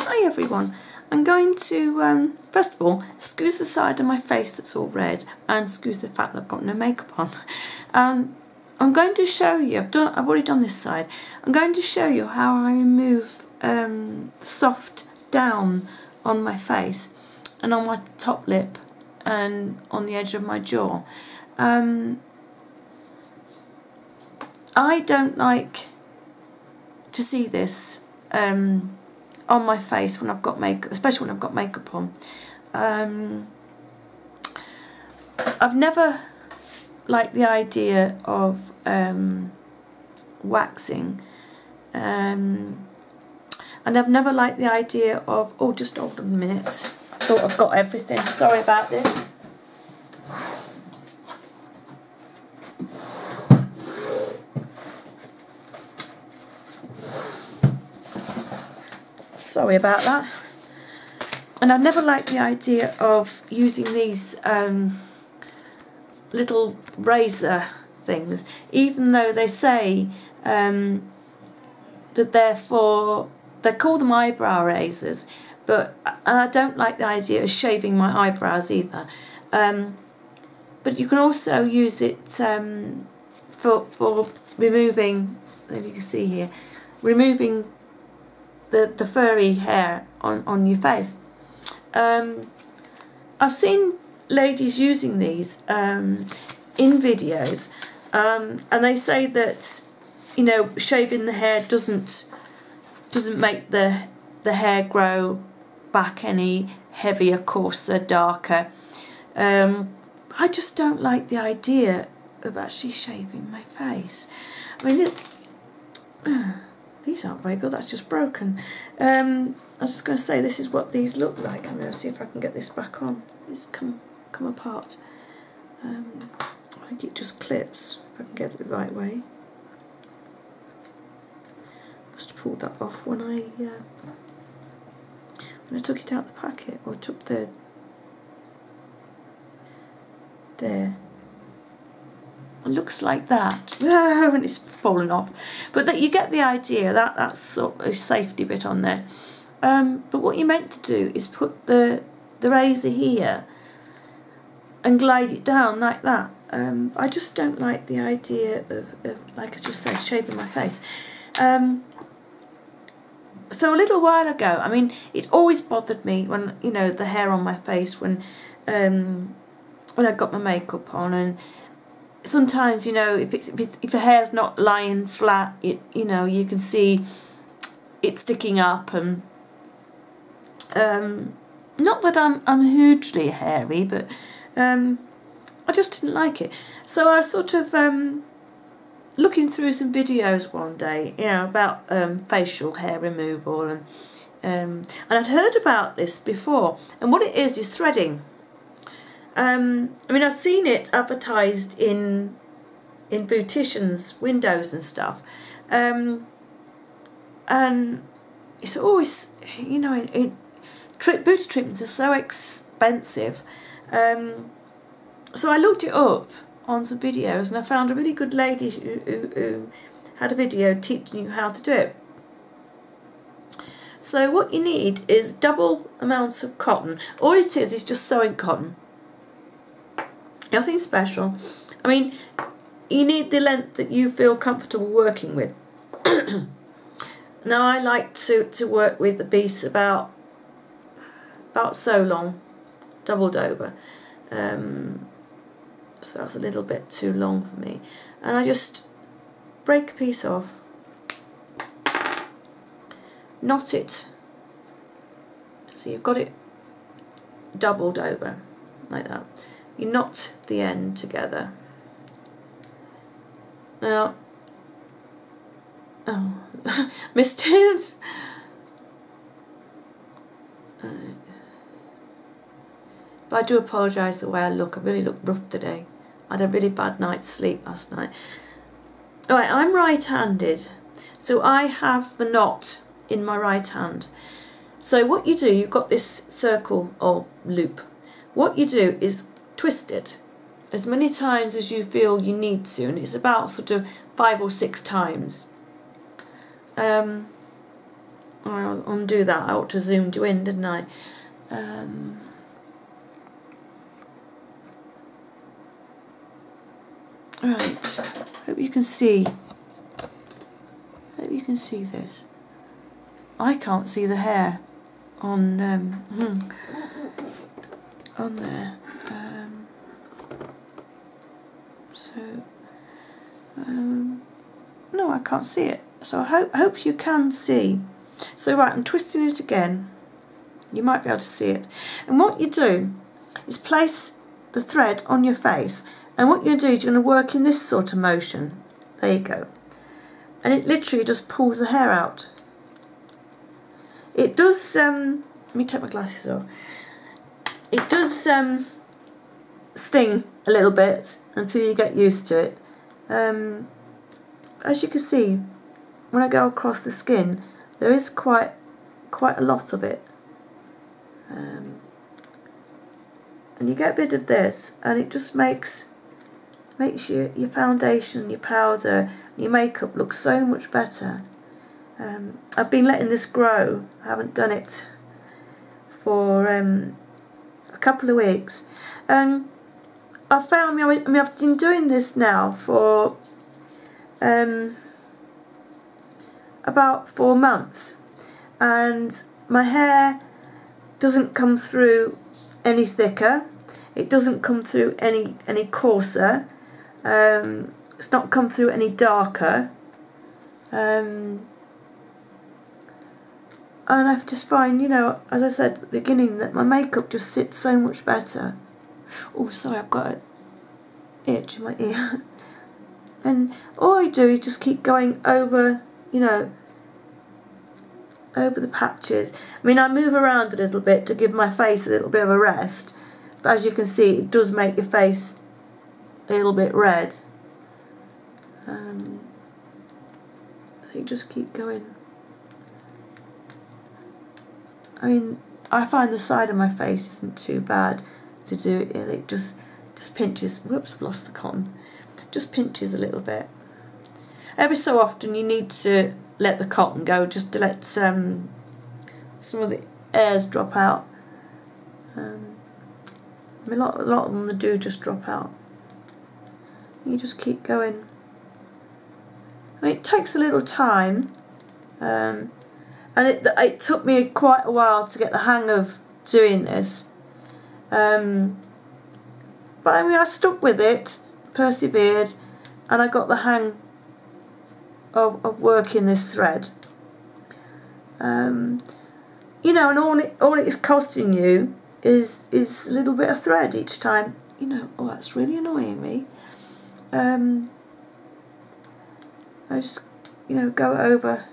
Hi everyone. I'm going to, first of all, excuse the side of my face that's all red and excuse the fact that I've got no makeup on. I'm going to show you, I've already done this side, I'm going to show you how I remove soft down on my face and on my top lip and on the edge of my jaw. I don't like to see this on my face when I've got makeup, especially when I've got makeup on. I've never liked the idea of waxing, and I've never liked the idea of, oh, just hold on a minute, I thought I've got everything, sorry about this. Sorry about that. And I've never liked the idea of using these little razor things, even though they say that they call them eyebrow razors, but I don't like the idea of shaving my eyebrows either. But you can also use it for removing, maybe you can see here, removing the furry hair on your face. I've seen ladies using these in videos, and they say that, you know, shaving the hair doesn't make the hair grow back any heavier, coarser, darker. I just don't like the idea of actually shaving my face. I mean, these aren't very good, that's just broken. I was just going to say, this is what these look like. I'm going to see if I can get this back on. It's come apart. I think it just clips, if I can get it the right way. Must have pulled that off when I took it out the packet, or took the... there. It looks like that. And it's fallen off. But that you get the idea, that's sort of a safety bit on there. But what you're meant to do is put the razor here and glide it down like that. I just don't like the idea of, like I just said, shaving my face. So a little while ago, I mean, it always bothered me when, you know, the hair on my face when I got my makeup on, and sometimes, you know, if the hair's not lying flat, you know, you can see it sticking up, and not that I'm hugely hairy, but I just didn't like it. So I was sort of looking through some videos one day, you know, about facial hair removal, and I'd heard about this before, and what it is threading. I mean, I've seen it advertised in beauticians' windows and stuff, and it's always, you know, beauty treatments are so expensive. So I looked it up on some videos, and I found a really good lady who had a video teaching you how to do it. So what you need is double amounts of cotton. All it is just sewing cotton. Nothing special. I mean, you need the length that you feel comfortable working with. Now, I like to work with a piece about so long, doubled over. So that's a little bit too long for me. And I just break a piece off, knot it. So you've got it doubled over, like that. You knot the end together. Now, oh, missed it. But I do apologise the way I look. I really look rough today. I had a really bad night's sleep last night. Alright, I'm right-handed, so I have the knot in my right hand. So what you do, you've got this circle or loop. What you do is twist it as many times as you feel you need to, and it's about sort of 5 or 6 times. I'll undo that. I ought to have zoomed you in, didn't I? Right. Hope you can see. Hope you can see this. I can't see the hair on there. No, I can't see it. So I hope you can see. So right, I'm twisting it again. You might be able to see it. And what you do is place the thread on your face. And what you do is you're going to work in this sort of motion. There you go. And it literally just pulls the hair out. It does, let me take my glasses off. It does sting a little bit until you get used to it. As you can see, when I go across the skin, there is quite a lot of it. And you get a bit of this, and it just makes your foundation, your powder, your makeup look so much better. I've been letting this grow. I haven't done it for a couple of weeks. I found, I mean, I've been doing this now for about 4 months, and my hair doesn't come through any thicker. It doesn't come through any coarser. It's not come through any darker. And I just find, you know, as I said at the beginning, that my makeup just sits so much better. Oh, sorry, I've got an itch in my ear. And all I do is just keep going over, you know, over the patches. I mean, I move around a little bit to give my face a little bit of a rest. But as you can see, it does make your face a little bit red. So you just keep going. I mean, I find the side of my face isn't too bad to do it. It just pinches. Whoops, I've lost the cotton. Just pinches a little bit. Every so often you need to let the cotton go, just to let some of the airs drop out. I mean, a lot of them, they do just drop out. You just keep going. I mean, it takes a little time, and it took me quite a while to get the hang of doing this. But I mean, I stuck with it, persevered, and I got the hang of working this thread. You know, and all it is costing you is a little bit of thread each time. You know, oh, that's really annoying me. I just, you know, go over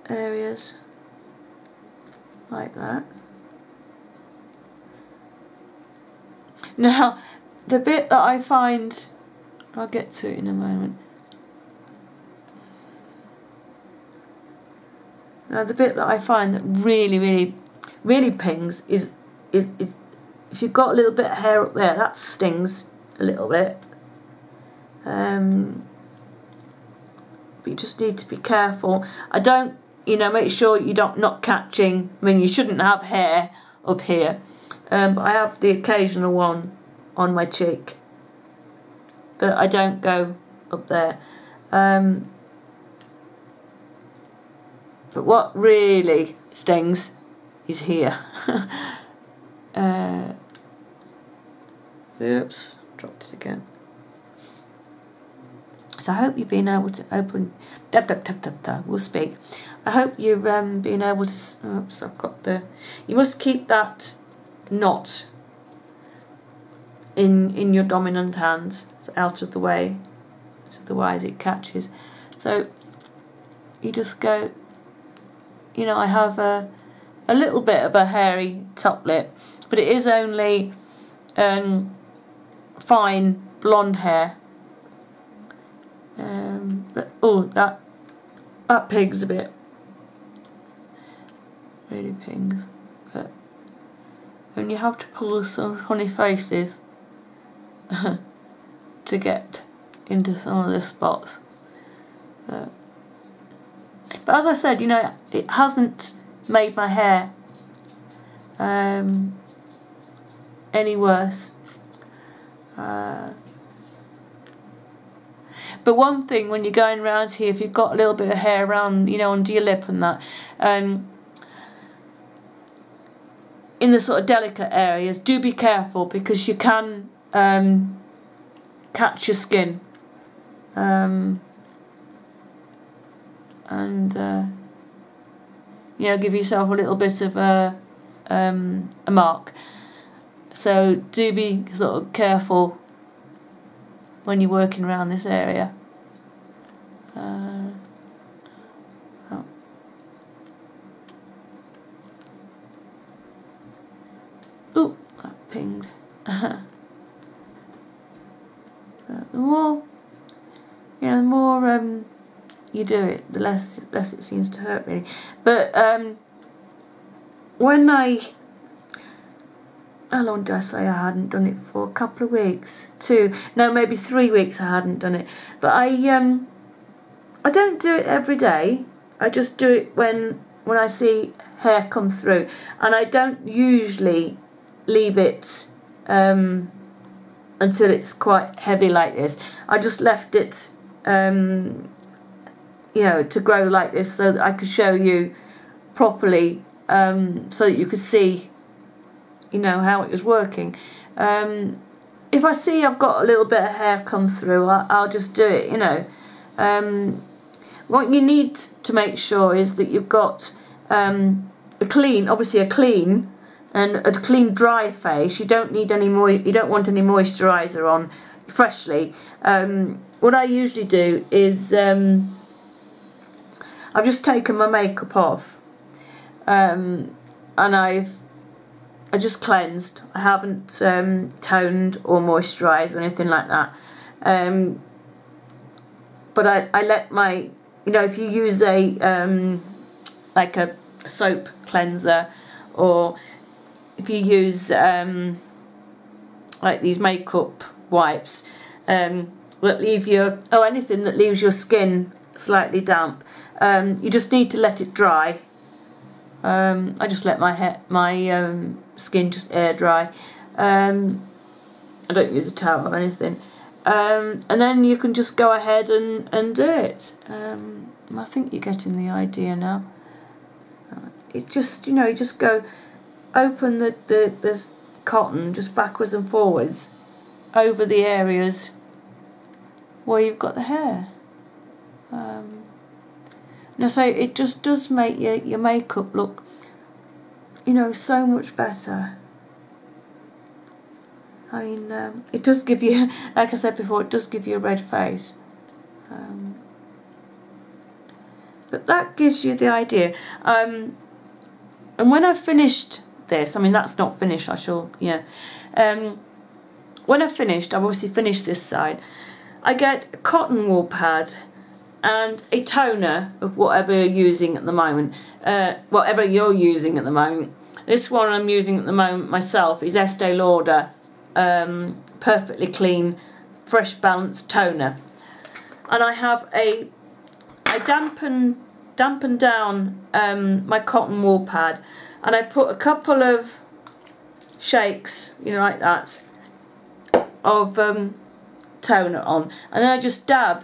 areas like that. Now, the bit that I find, I'll get to it in a moment. Now, the bit that I find that really pings is if you've got a little bit of hair up there, that stings a little bit. But you just need to be careful. I don't, you know, make sure you don't not catching. I mean, you shouldn't have hair up here, but I have the occasional one on my cheek. But I don't go up there. But what really stings is here. Oops, dropped it again. So I hope you've been able to open. We'll speak. I hope you've been able to. Oops, I've got the. You must keep that knot in your dominant hand, so out of the way, so otherwise it catches. So you just go. You know, I have a little bit of a hairy top lip, but it is only fine blonde hair. But oh, that pings a bit. Really pings. But and you have to pull some funny faces to get into some of the spots. But as I said, you know, it hasn't made my hair any worse. But one thing, when you're going around here, if you've got a little bit of hair around, you know, under your lip and that, in the sort of delicate areas, do be careful, because you can catch your skin. And you know, give yourself a little bit of a mark. So do be sort of careful when you're working around this area. Oh, that pinged. The more, you know, the more you do it, the less it seems to hurt, really. But when how long did I say I hadn't done it for? A couple of weeks, maybe 3 weeks I hadn't done it. But I don't do it every day. I just do it when I see hair come through, and I don't usually leave it until it's quite heavy like this. I just left it you know, to grow like this, so that I could show you properly, so that you could see, you know, how it was working. If I see I've got a little bit of hair come through, I'll just do it, you know. What you need to make sure is that you've got obviously a clean and a clean dry face. You don't need any you don't want any moisturiser on freshly. What I usually do is I've just taken my makeup off, and I just cleansed. I haven't toned or moisturised or anything like that. But I let my, you know, if you use a like a soap cleanser, or if you use like these makeup wipes that leave your, anything that leaves your skin slightly damp, you just need to let it dry. I just let my skin just air dry. I don't use a towel or anything. And then you can just go ahead and do it. I think you're getting the idea now. It's just, you know, you just go open the cotton just backwards and forwards over the areas where you've got the hair. Now, so it just does make your makeup look, you know, so much better. I mean, it does give you, like I said before, it does give you a red face. But that gives you the idea. And when I've finished this, I mean, that's not finished, I shall, yeah. When I've finished, I've obviously finished this side, I get a cotton wool pad and a toner of whatever you're using at the moment. This one I'm using at the moment myself is Estee Lauder Perfectly Clean Fresh Bounce Toner. And I have I dampen down my cotton wool pad, and I put a couple of shakes, you know, like that, of toner on, and then I just dab,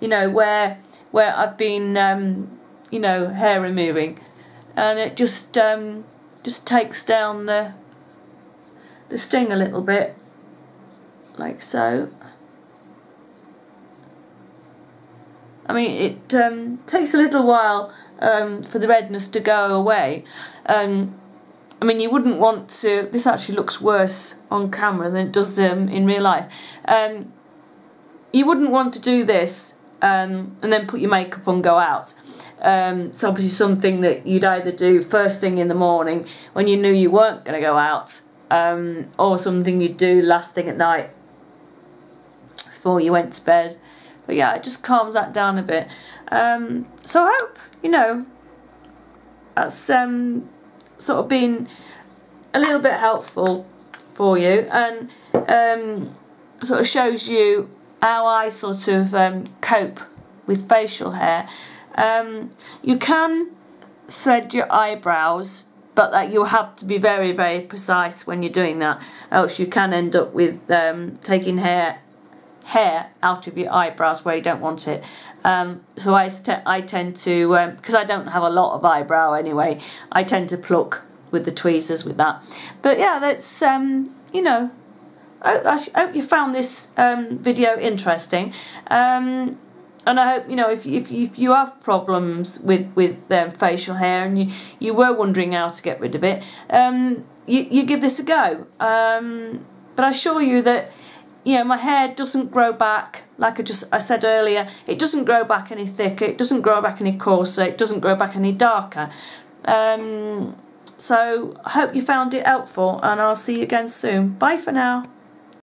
you know, where I've been you know, hair removing, and it just takes down the sting a little bit, like so. I mean, it takes a little while for the redness to go away. I mean, you wouldn't want to, this actually looks worse on camera than it does in real life. You wouldn't want to do this and then put your makeup on and go out. It's obviously something that you'd either do first thing in the morning when you knew you weren't going to go out, or something you'd do last thing at night before you went to bed. But yeah, it just calms that down a bit. So I hope, you know, that's sort of been a little bit helpful for you, and sort of shows you how I sort of cope with facial hair. You can thread your eyebrows, but that you have to be very, very precise when you're doing that, else you can end up with taking hair out of your eyebrows where you don't want it. So I tend to, because I don't have a lot of eyebrow anyway, I tend to pluck with the tweezers with that. But yeah, that's you know, I hope you found this video interesting. And I hope, you know, if you have problems with facial hair and you were wondering how to get rid of it, you give this a go. But I assure you that, you know, my hair doesn't grow back, like I said earlier. It doesn't grow back any thicker, it doesn't grow back any coarser, it doesn't grow back any darker. So I hope you found it helpful, and I'll see you again soon. Bye for now.